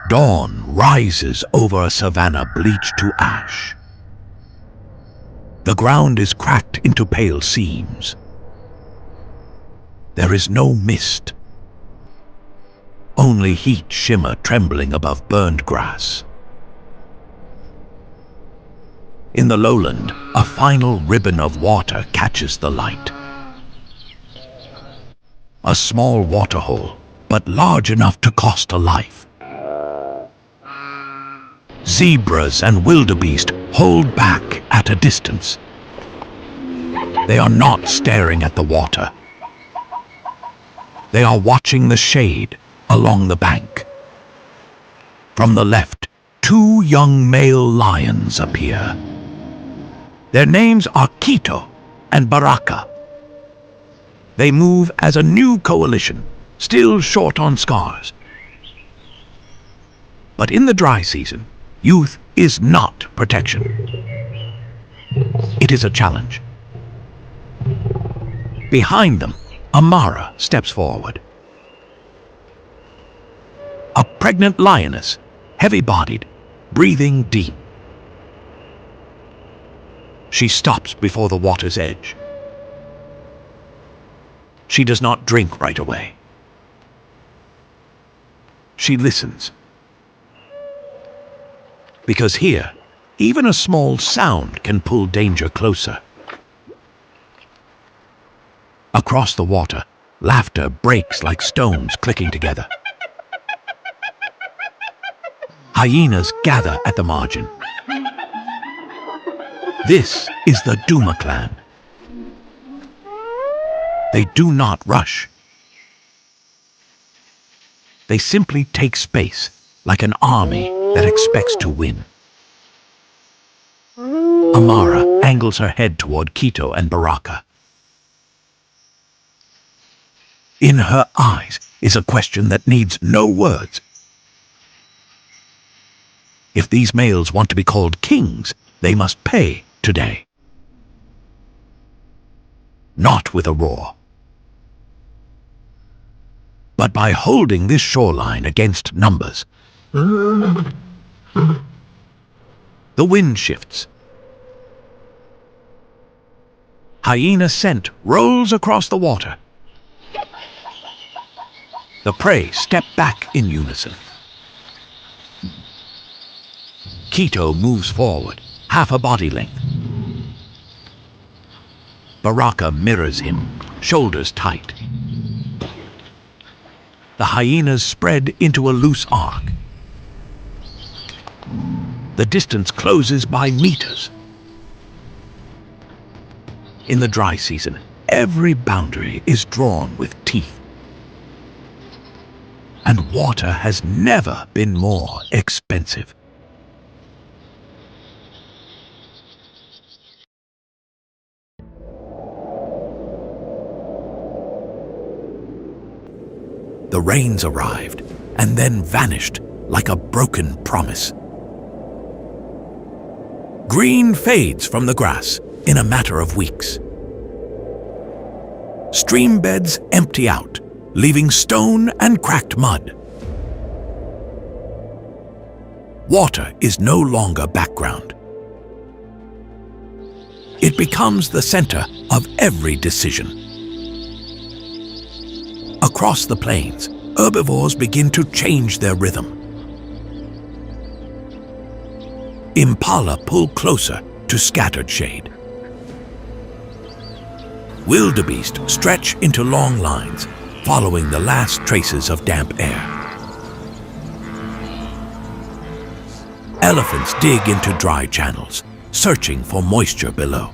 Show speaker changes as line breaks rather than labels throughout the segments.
Dawn rises over a savanna bleached to ash. The ground is cracked into pale seams. There is no mist. Only heat shimmer trembling above burned grass. In the lowland, a final ribbon of water catches the light. A small waterhole, but large enough to cost a life. Zebras and wildebeest hold back at a distance. They are not staring at the water. They are watching the shade along the bank. From the left, two young male lions appear. Their names are Quito and Baraka. They move as a new coalition, still short on scars. But in the dry season, youth is not protection. It is a challenge. Behind them, Amara steps forward. A pregnant lioness, heavy-bodied, breathing deep. She stops before the water's edge. She does not drink right away. She listens. Because here, even a small sound can pull danger closer. Across the water, laughter breaks like stones clicking together. Hyenas gather at the margin. This is the Duma clan. They do not rush. They simply take space, like an army that expects to win. Amara angles her head toward Quito and Baraka. In her eyes is a question that needs no words. If these males want to be called kings, they must pay today. Not with a roar, but by holding this shoreline against numbers. The wind shifts. Hyena scent rolls across the water. The prey step back in unison. Quito moves forward, half a body length. Baraka mirrors him, shoulders tight. The hyenas spread into a loose arc. The distance closes by meters. In the dry season, every boundary is drawn with teeth. And water has never been more expensive. The rains arrived and then vanished like a broken promise. Green fades from the grass in a matter of weeks. Stream beds empty out, leaving stone and cracked mud. Water is no longer background. It becomes the center of every decision. Across the plains, herbivores begin to change their rhythm. Impala pull closer to scattered shade. Wildebeest stretch into long lines, following the last traces of damp air. Elephants dig into dry channels, searching for moisture below.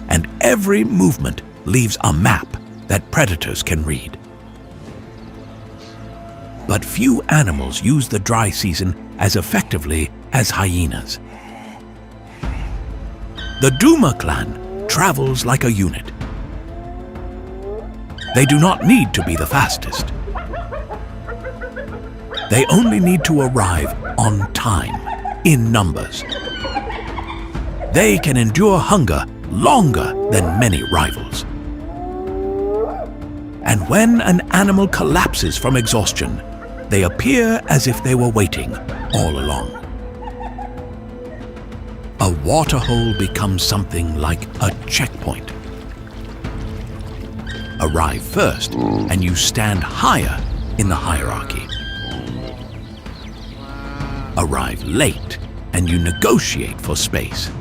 And every movement leaves a map that predators can read. But few animals use the dry season as effectively as hyenas. The Duma clan travels like a unit. They do not need to be the fastest. They only need to arrive on time, in numbers. They can endure hunger longer than many rivals. And And when an animal collapses from exhaustion, they appear as if they were waiting all along. A waterhole becomes something like a checkpoint. Arrive first, and you stand higher in the hierarchy. Arrive late, and you negotiate for space.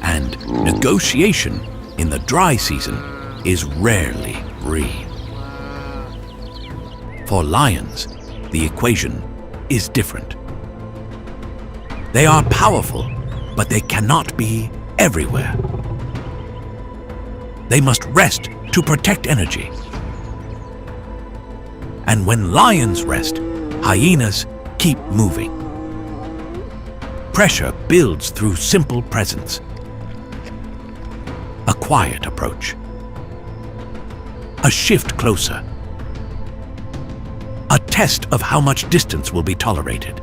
And negotiation in the dry season is rarely breed. For lions, the equation is different. They are powerful, but they cannot be everywhere. They must rest to protect energy. And when lions rest, hyenas keep moving. Pressure builds through simple presence. A quiet approach. A shift closer. A test of how much distance will be tolerated.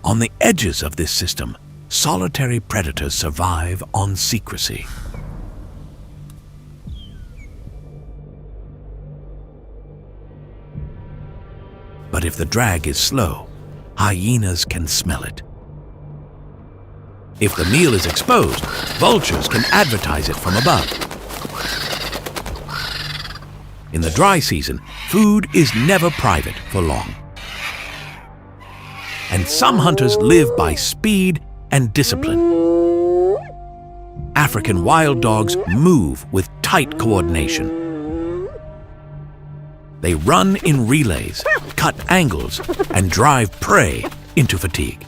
On the edges of this system, solitary predators survive on secrecy. But if the drag is slow, hyenas can smell it. If the meal is exposed, vultures can advertise it from above. In the dry season, food is never private for long. And some hunters live by speed and discipline. African wild dogs move with tight coordination. They run in relays, cut angles, and drive prey into fatigue.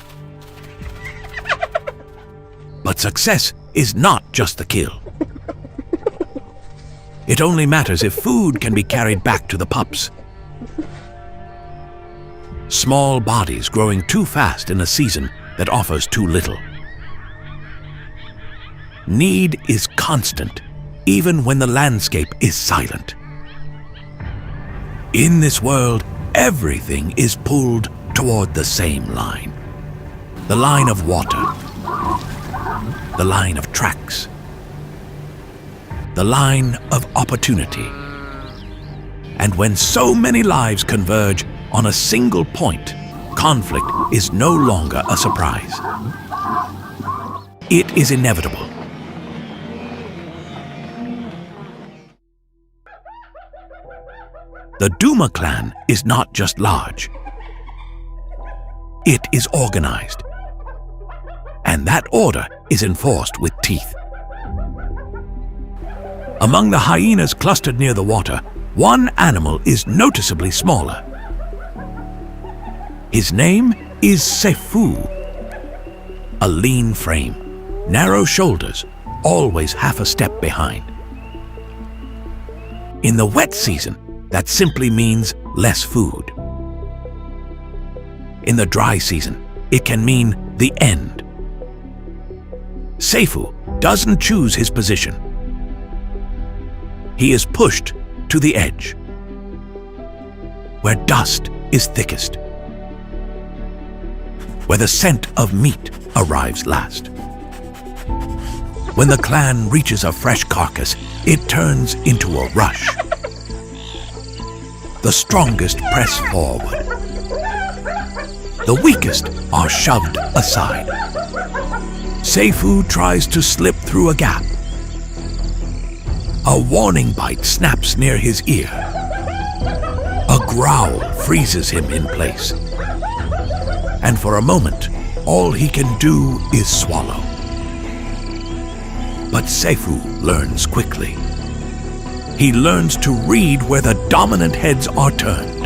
But success is not just the kill. It only matters if food can be carried back to the pups. Small bodies growing too fast in a season that offers too little. Need is constant, even when the landscape is silent. In this world, everything is pulled toward the same line. The line of water. The line of tracks. The line of opportunity. And when so many lives converge on a single point, conflict is no longer a surprise. It is inevitable. The Duma clan is not just large. It is organized. And that order is enforced with teeth. Among the hyenas clustered near the water, one animal is noticeably smaller. His name is Sefu. A lean frame, narrow shoulders, always half a step behind. In the wet season, that simply means less food. In the dry season, it can mean the end. Sefu doesn't choose his position. He is pushed to the edge, where dust is thickest, where the scent of meat arrives last. When the clan reaches a fresh carcass, it turns into a rush. The strongest press forward. The weakest are shoved aside. Sefu tries to slip through a gap. A warning bite snaps near his ear. A growl freezes him in place. And for a moment, all he can do is swallow. But Sefu learns quickly. He learns to read where the dominant heads are turned.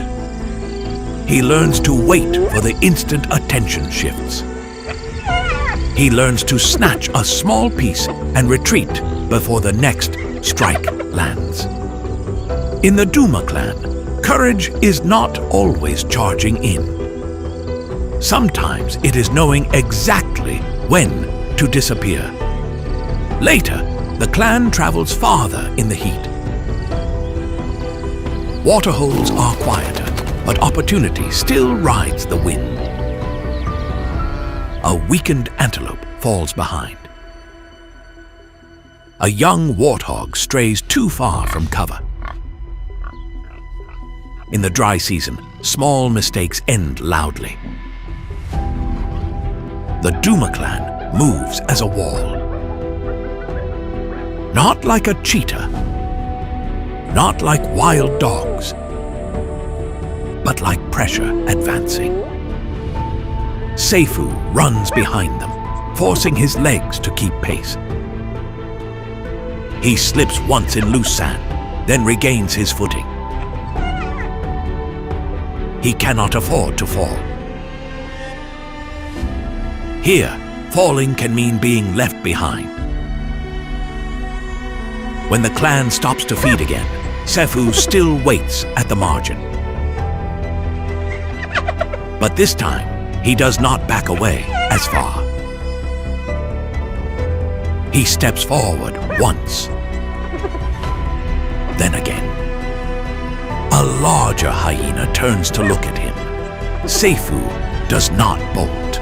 He learns to wait for the instant attention shifts. He learns to snatch a small piece and retreat before the next strike lands. In the Duma clan, courage is not always charging in. Sometimes it is knowing exactly when to disappear. Later, the clan travels farther in the heat. Waterholes are quieter, but opportunity still rides the wind. A weakened antelope falls behind. A young warthog strays too far from cover. In the dry season, small mistakes end loudly. The Duma clan moves as a wall. Not like a cheetah, not like wild dogs, but like pressure advancing. Seifu runs behind them, forcing his legs to keep pace. He slips once in loose sand, then regains his footing. He cannot afford to fall. Here, falling can mean being left behind. When the clan stops to feed again, Seifu still waits at the margin. But this time, he does not back away as far. He steps forward once, then again. A larger hyena turns to look at him. Seifu does not bolt.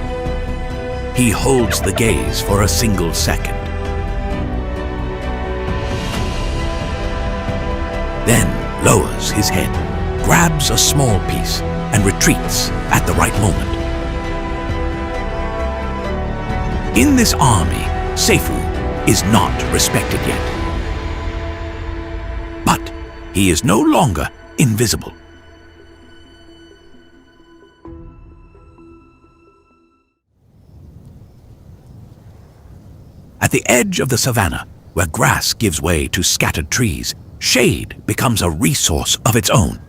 He holds the gaze for a single second. Then lowers his head, grabs a small piece, and retreats at the right moment. In this army, Seifu is not respected yet. But he is no longer invisible. At the edge of the savannah, where grass gives way to scattered trees, shade becomes a resource of its own.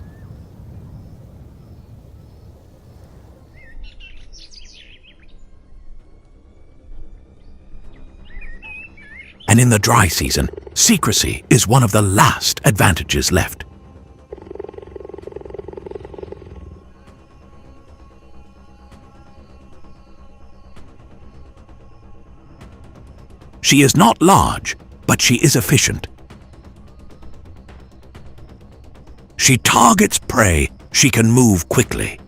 And in the dry season, secrecy is one of the last advantages left. She is not large, but she is efficient. She targets prey she can move quickly.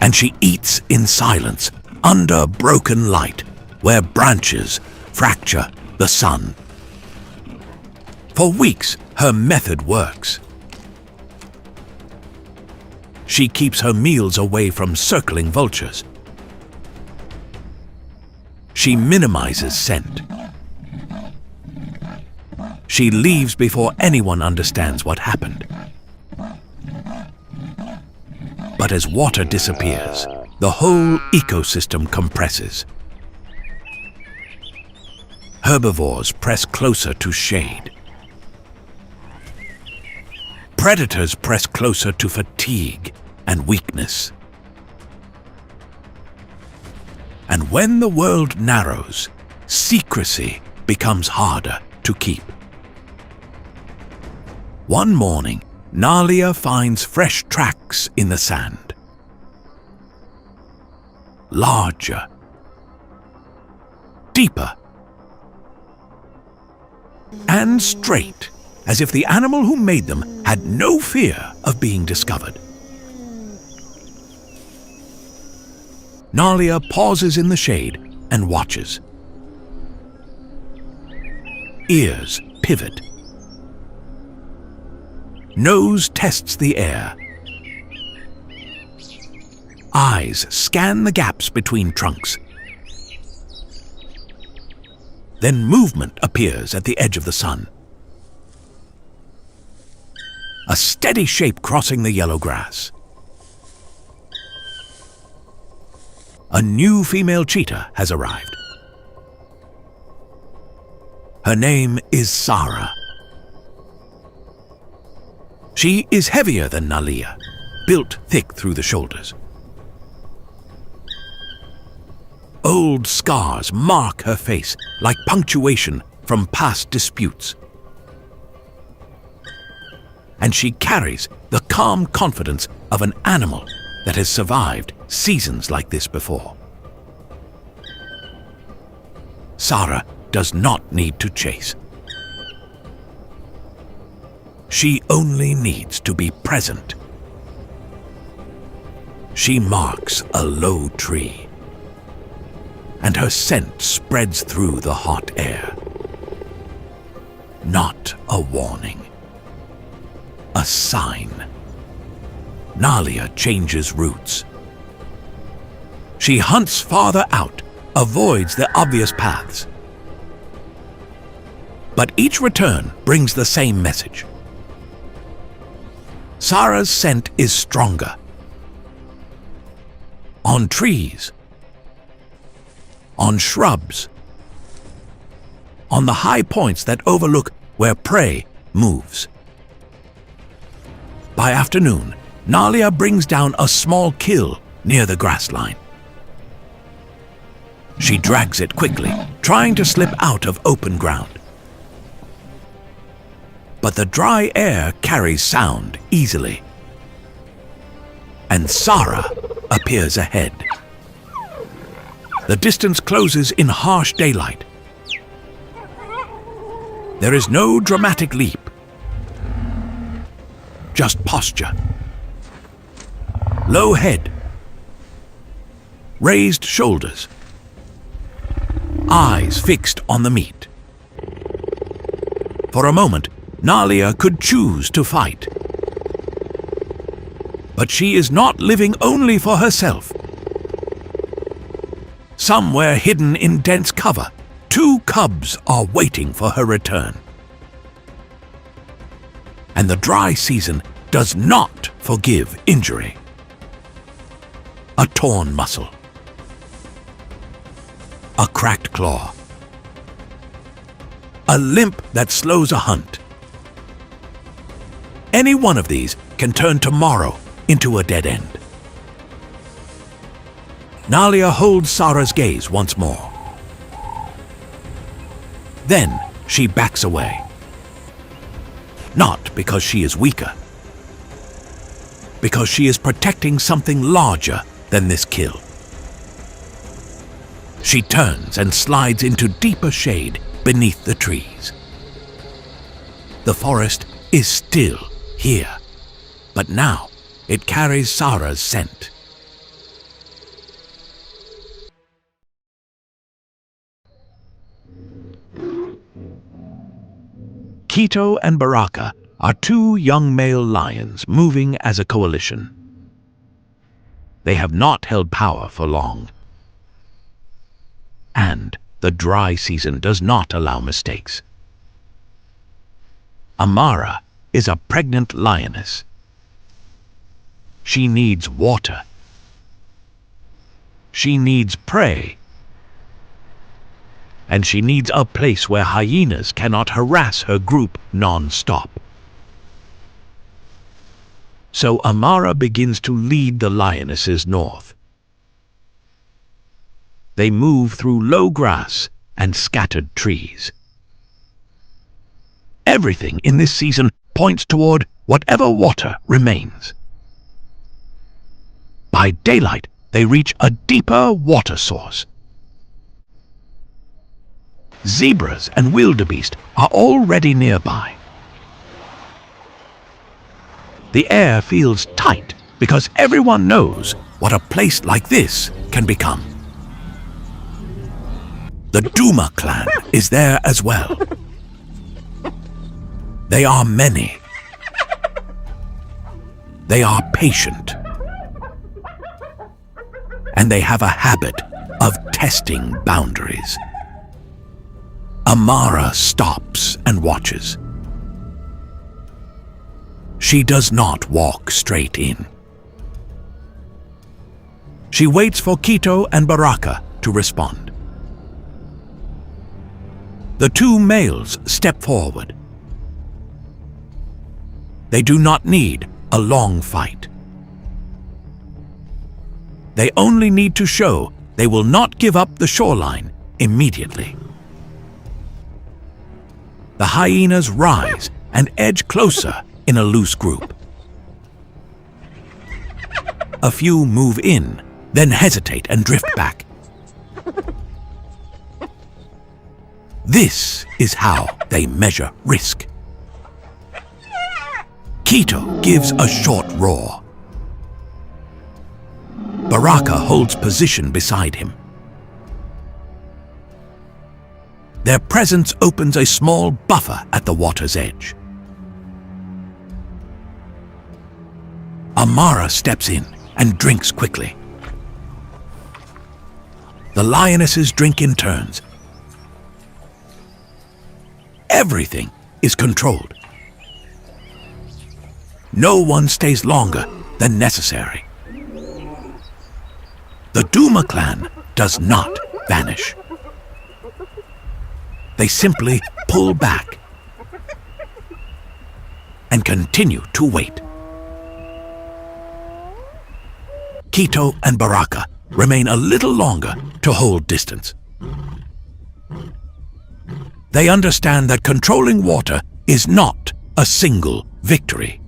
And she eats in silence, under broken light, where branches fracture the sun. For weeks, her method works. She keeps her meals away from circling vultures. She minimizes scent. She leaves before anyone understands what happened. But as water disappears, the whole ecosystem compresses. Herbivores press closer to shade. Predators press closer to fatigue and weakness. And when the world narrows, secrecy becomes harder to keep. One morning, Nalia finds fresh tracks in the sand. Larger. Deeper. And straight, as if the animal who made them had no fear of being discovered. Nalia pauses in the shade and watches. Ears pivot. Nose tests the air. Eyes scan the gaps between trunks. Then movement appears at the edge of the sun. A steady shape crossing the yellow grass. A new female cheetah has arrived. Her name is Sara. She is heavier than Nalia, built thick through the shoulders. Old scars mark her face like punctuation from past disputes. And she carries the calm confidence of an animal that has survived seasons like this before. Sara does not need to chase. She only needs to be present. She marks a low tree. and her scent spreads through the hot air. Not a warning. A sign. Nalia changes routes. She hunts farther out, avoids the obvious paths. But each return brings the same message. Sarah's scent is stronger. On trees, on shrubs, on the high points that overlook where prey moves. By afternoon, Nalia brings down a small kill near the grass line. She drags it quickly, trying to slip out of open ground. But the dry air carries sound easily. And Sarah appears ahead. The distance closes in harsh daylight. There is no dramatic leap. Just posture. Low head. Raised shoulders. Eyes fixed on the meat. For a moment, Nalia could choose to fight. But she is not living only for herself. Somewhere hidden in dense cover, 2 cubs are waiting for her return. And the dry season does not forgive injury. A torn muscle. A cracked claw. A limp that slows a hunt. Any one of these can turn tomorrow into a dead end. Nalia holds Sarah's gaze once more. Then she backs away. Not because she is weaker. Because she is protecting something larger than this kill. She turns and slides into deeper shade beneath the trees. The forest is still here, but now it carries Sarah's scent. Quito and Baraka are 2 young male lions moving as a coalition. They have not held power for long. And the dry season does not allow mistakes. Amara is a pregnant lioness. She needs water. She needs prey. And she needs a place where hyenas cannot harass her group non-stop. So Amara begins to lead the lionesses north. They move through low grass and scattered trees. Everything in this season points toward whatever water remains. By daylight, they reach a deeper water source. Zebras and wildebeest are already nearby. The air feels tight because everyone knows what a place like this can become. The Duma clan is there as well. They are many. They are patient. And they have a habit of testing boundaries. Amara stops and watches. She does not walk straight in. She waits for Quito and Baraka to respond. The 2 males step forward. They do not need a long fight. They only need to show they will not give up the shoreline immediately. The hyenas rise and edge closer in a loose group. A few move in, then hesitate and drift back. This is how they measure risk. Quito gives a short roar. Baraka holds position beside him. Their presence opens a small buffer at the water's edge. Amara steps in and drinks quickly. The lionesses drink in turns. Everything is controlled. No one stays longer than necessary. The Duma clan does not vanish. They simply pull back and continue to wait. Quito and Baraka remain a little longer to hold distance. They understand that controlling water is not a single victory.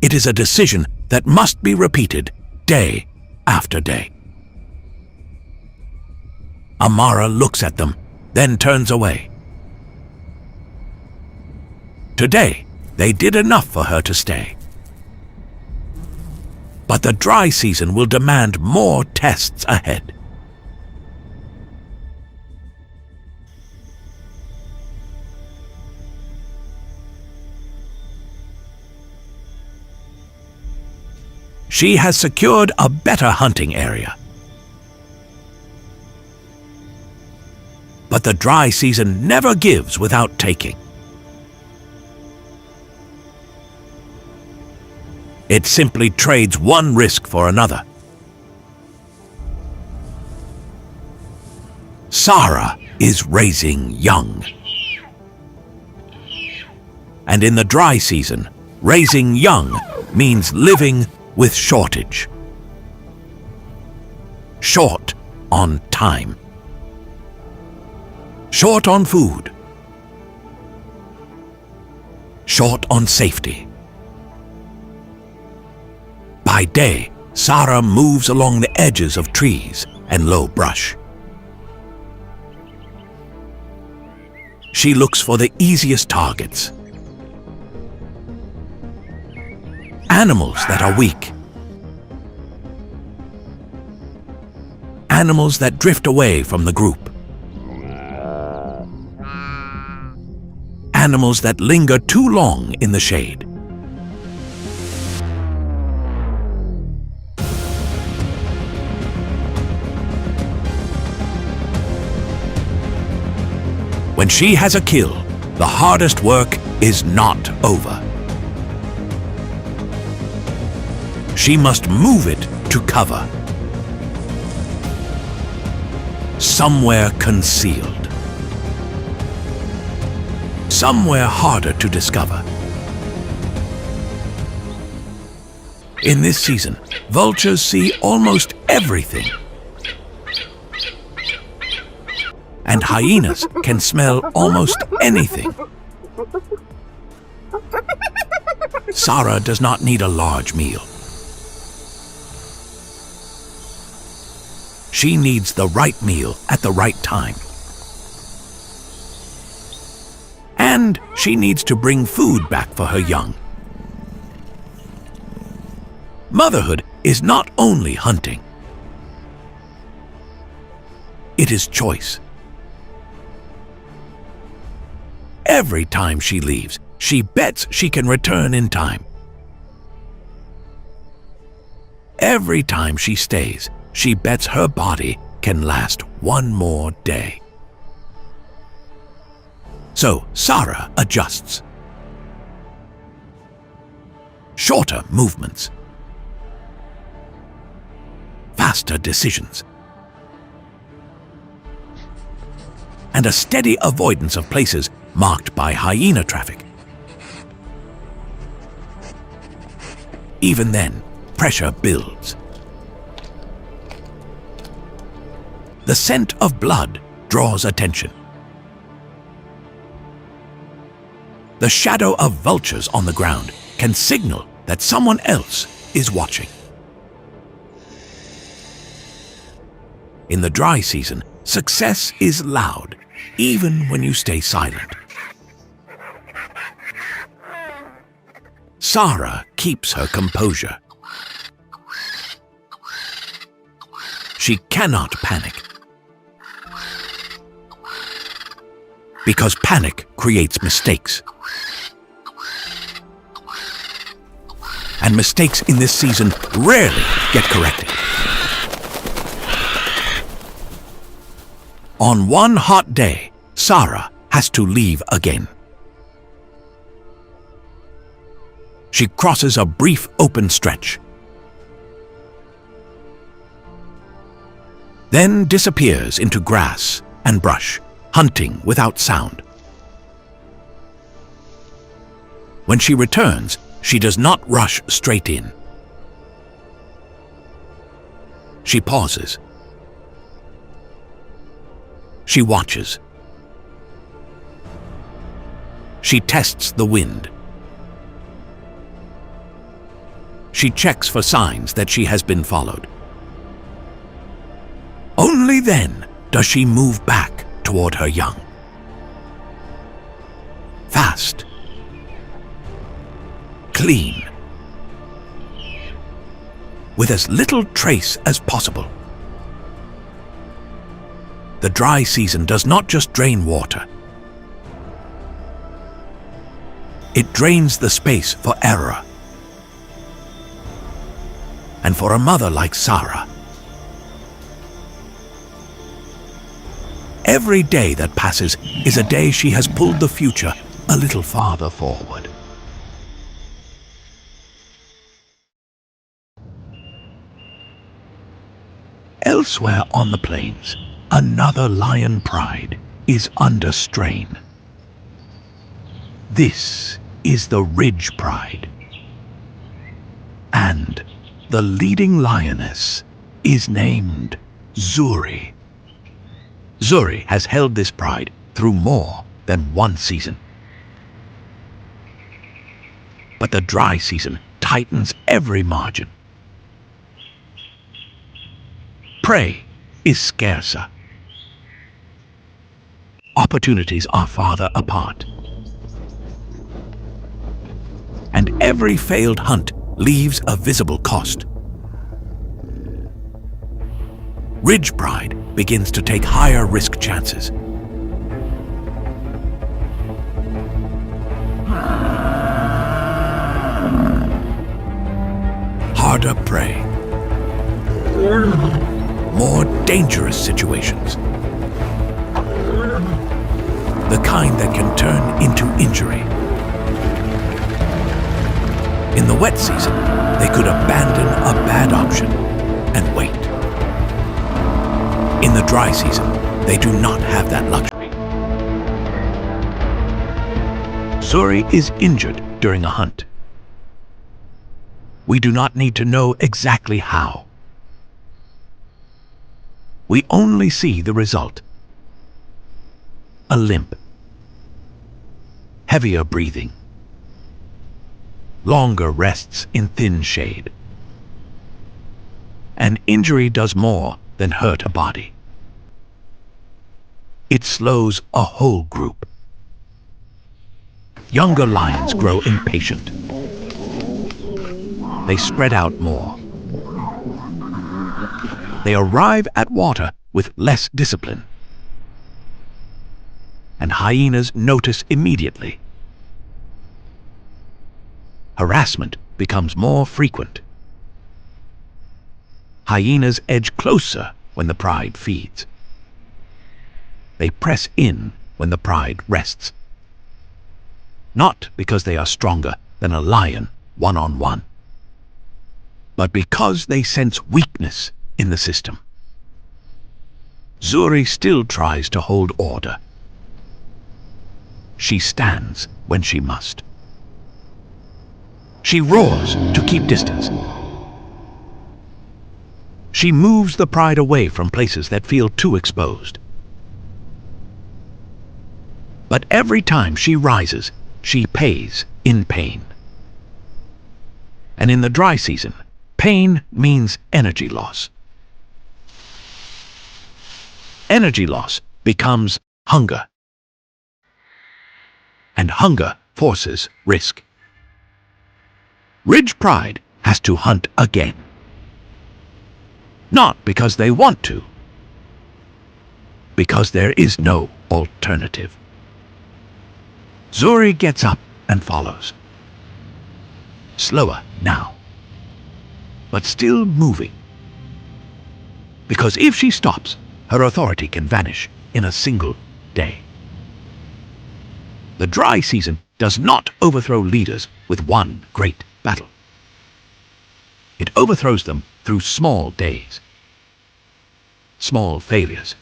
It is a decision that must be repeated day after day. Amara looks at them, then turns away. Today, they did enough for her to stay. But the dry season will demand more tests ahead. She has secured a better hunting area. But the dry season never gives without taking. It simply trades one risk for another. Sarah is raising young. And in the dry season, raising young means living with shortage. Short on time. Short on food. Short on safety. By day, Sarah moves along the edges of trees and low brush. She looks for the easiest targets. Animals that are weak. Animals that drift away from the group. Animals that linger too long in the shade. When she has a kill, the hardest work is not over. She must move it to cover. Somewhere concealed. Somewhere harder to discover. In this season, vultures see almost everything. And hyenas can smell almost anything. Sarah does not need a large meal. She needs the right meal at the right time. And she needs to bring food back for her young. Motherhood is not only hunting. It is choice. Every time she leaves, she bets she can return in time. Every time she stays, she bets her body can last one more day. So Sarah adjusts. Shorter movements. Faster decisions. And a steady avoidance of places marked by hyena traffic. Even then, pressure builds. The scent of blood draws attention. The shadow of vultures on the ground can signal that someone else is watching. In the dry season, success is loud, even when you stay silent. Sarah keeps her composure. She cannot panic. because panic creates mistakes. And mistakes in this season rarely get corrected. On one hot day, Sarah has to leave again. She crosses a brief open stretch, then disappears into grass and brush, hunting without sound. When she returns, she does not rush straight in. She pauses. She watches. She tests the wind. She checks for signs that she has been followed. Only then does she move back toward her young. Fast. Clean. With as little trace as possible. The dry season does not just drain water. It drains the space for error. And for a mother like Sarah, every day that passes is a day she has pulled the future a little farther forward. Elsewhere on the plains, another lion pride is under strain. This is the ridge pride. And the leading lioness is named Zuri. Zuri has held this pride through more than one season. But the dry season tightens every margin. Prey is scarcer. Opportunities are farther apart. And every failed hunt leaves a visible cost. Ridge pride begins to take higher risk chances. Harder prey. More dangerous situations. The kind that can turn into injury. In the wet season, they could abandon a bad option and wait. In the dry season, they do not have that luxury. Zuri is injured during a hunt. We do not need to know exactly how. We only see the result. A limp. Heavier breathing. Longer rests in thin shade. An injury does more than hurt a body. It slows a whole group. Younger lions grow impatient. They spread out more. They arrive at water with less discipline. And hyenas notice immediately. Harassment becomes more frequent. Hyenas edge closer when the pride feeds. They press in when the pride rests. Not because they are stronger than a lion one-on-one, but because they sense weakness in the system. Zuri still tries to hold order. She stands when she must. She roars to keep distance. She moves the pride away from places that feel too exposed. But every time she rises, she pays in pain. And in the dry season, pain means energy loss. Energy loss becomes hunger. And hunger forces risk. Ridge pride has to hunt again. Not because they want to, because there is no alternative. Zuri gets up and follows. Slower now, but still moving. Because if she stops, her authority can vanish in a single day. The dry season does not overthrow leaders with one great battle. It overthrows them through small days, small failures,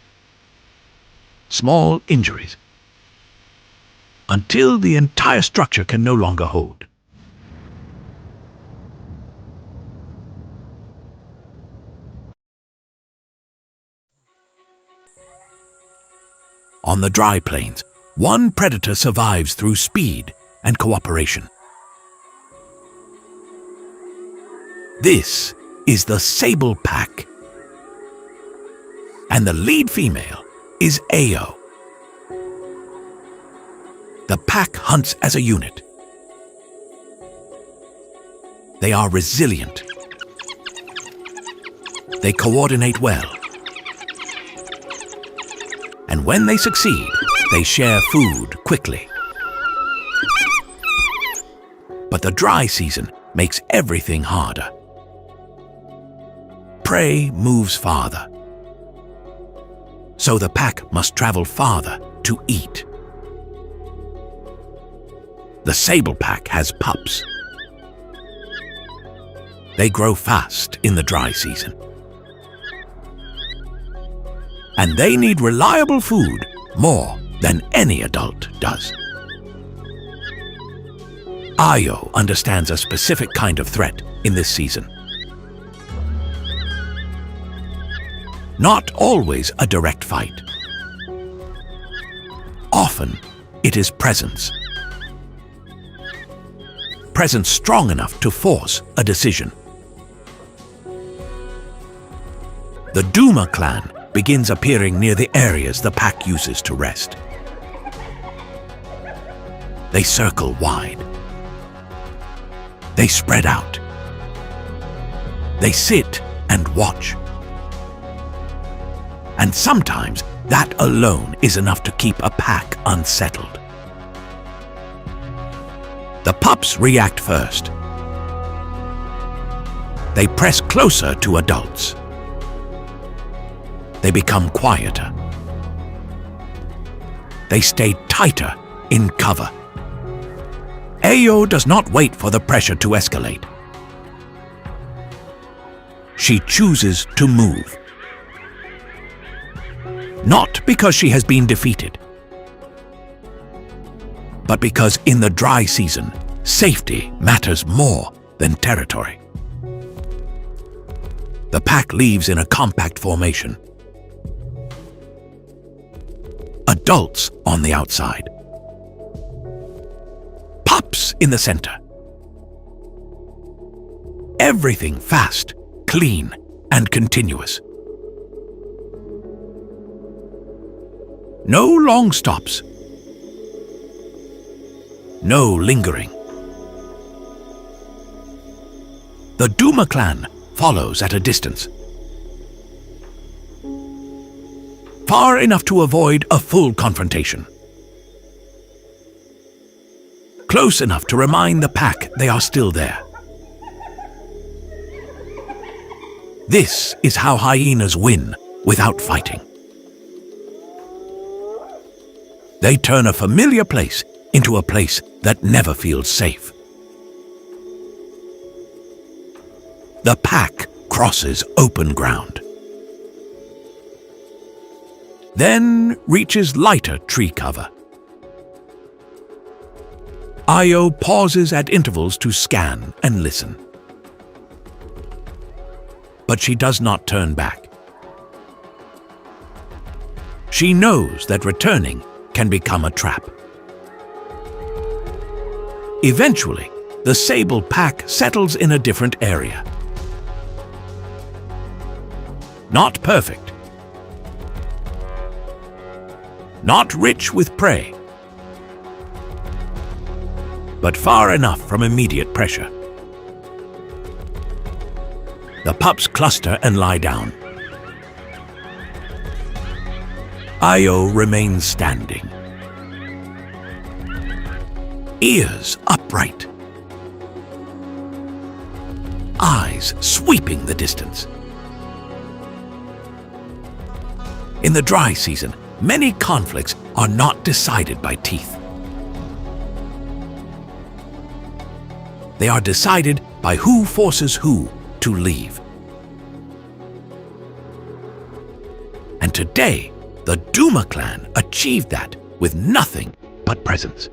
small injuries, until the entire structure can no longer hold. On the dry plains, one predator survives through speed and cooperation. This is the sable pack, and the lead female is Ao. The pack hunts as a unit. They are resilient. They coordinate well. And when they succeed, they share food quickly. But the dry season makes everything harder. Prey moves farther. So the pack must travel farther to eat. The sable pack has pups. They grow fast in the dry season. And they need reliable food more than any adult does. Ayo understands a specific kind of threat in this season. Not always a direct fight. Often it is presence. Presence strong enough to force a decision. The Duma clan begins appearing near the areas the pack uses to rest. They circle wide. They spread out. They sit and watch. And sometimes that alone is enough to keep a pack unsettled. The pups react first. They press closer to adults. They become quieter. They stay tighter in cover. Ao does not wait for the pressure to escalate. She chooses to move. Not because she has been defeated, but because in the dry season, safety matters more than territory. The pack leaves in a compact formation. Adults on the outside. Pups in the center. Everything fast, clean, and continuous. No long stops. No lingering. The Duma clan follows at a distance. Far enough to avoid a full confrontation. Close enough to remind the pack they are still there. This is how hyenas win without fighting. They turn a familiar place into a place that never feels safe. The pack crosses open ground. Then reaches lighter tree cover. Ayo pauses at intervals to scan and listen. But she does not turn back. She knows that returning can become a trap. Eventually, the sable pack settles in a different area. Not perfect. Not rich with prey. But far enough from immediate pressure. The pups cluster and lie down. Ayo remains standing. ears upright, eyes sweeping the distance. In the dry season, many conflicts are not decided by teeth. They are decided by who forces who to leave. And today, the Duma clan achieved that with nothing but presents.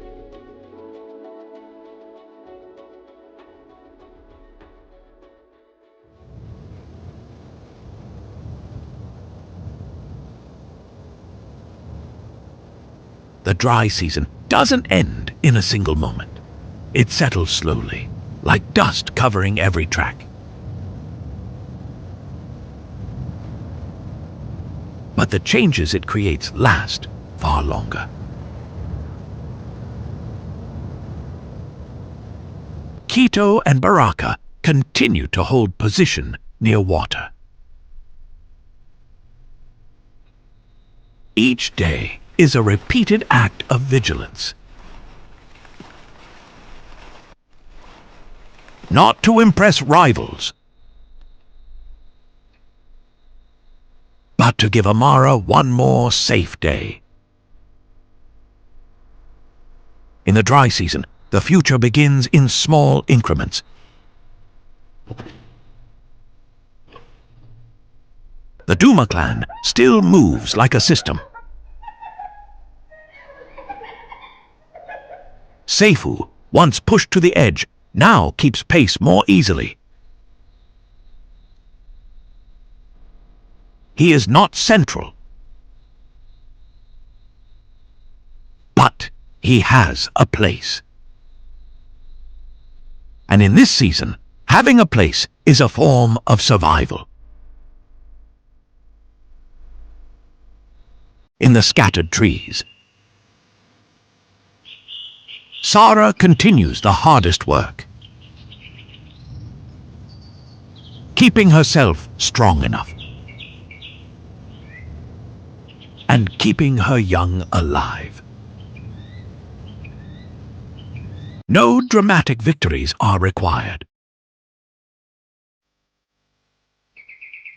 The dry season doesn't end in a single moment. It settles slowly, like dust covering every track. But the changes it creates last far longer. Quito and Baraka continue to hold position near water. Each day is a repeated act of vigilance. Not to impress rivals, but to give Amara one more safe day. In the dry season, the future begins in small increments. The Duma clan still moves like a system. Seifu, once pushed to the edge, now keeps pace more easily. He is not central, but he has a place. And in this season, having a place is a form of survival. In the scattered trees, Sarah continues the hardest work, keeping herself strong enough and keeping her young alive. No dramatic victories are required.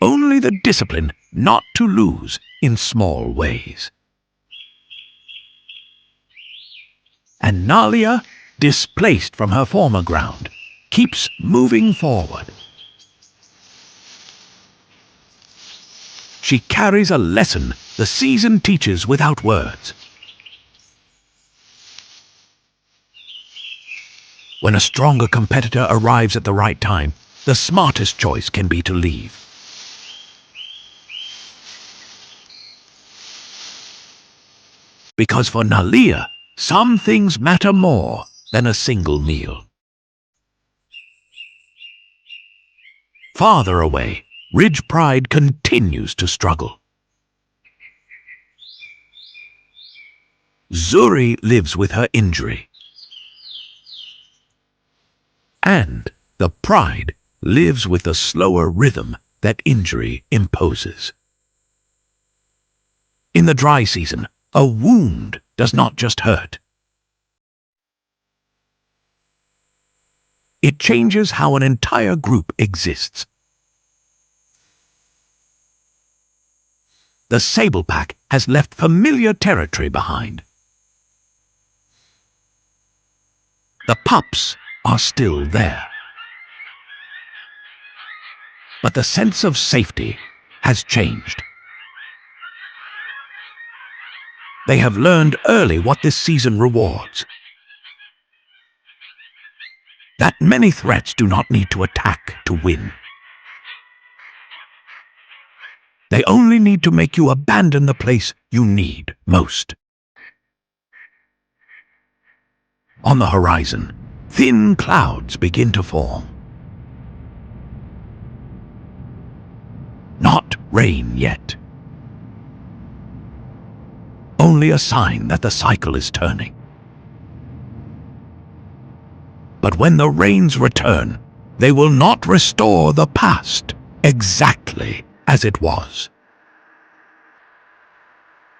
Only the discipline not to lose in small ways. And Nalia, displaced from her former ground, keeps moving forward. She carries a lesson the season teaches without words. When a stronger competitor arrives at the right time, the smartest choice can be to leave. Because for Nalia, some things matter more than a single meal. Farther away, Ridge Pride continues to struggle. Zuri lives with her injury. And the pride lives with the slower rhythm that injury imposes. In the dry season, a wound does not just hurt. It changes how an entire group exists. The sable pack has left familiar territory behind. The pups are still there. But the sense of safety has changed. They have learned early what this season rewards. That many threats do not need to attack to win. They only need to make you abandon the place you need most. On the horizon, thin clouds begin to form. Not rain yet. Only a sign that the cycle is turning. But when the rains return, they will not restore the past exactly as it was.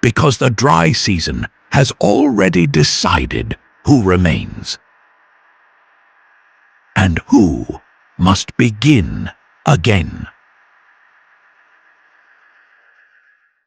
Because the dry season has already decided who remains? And who must begin again?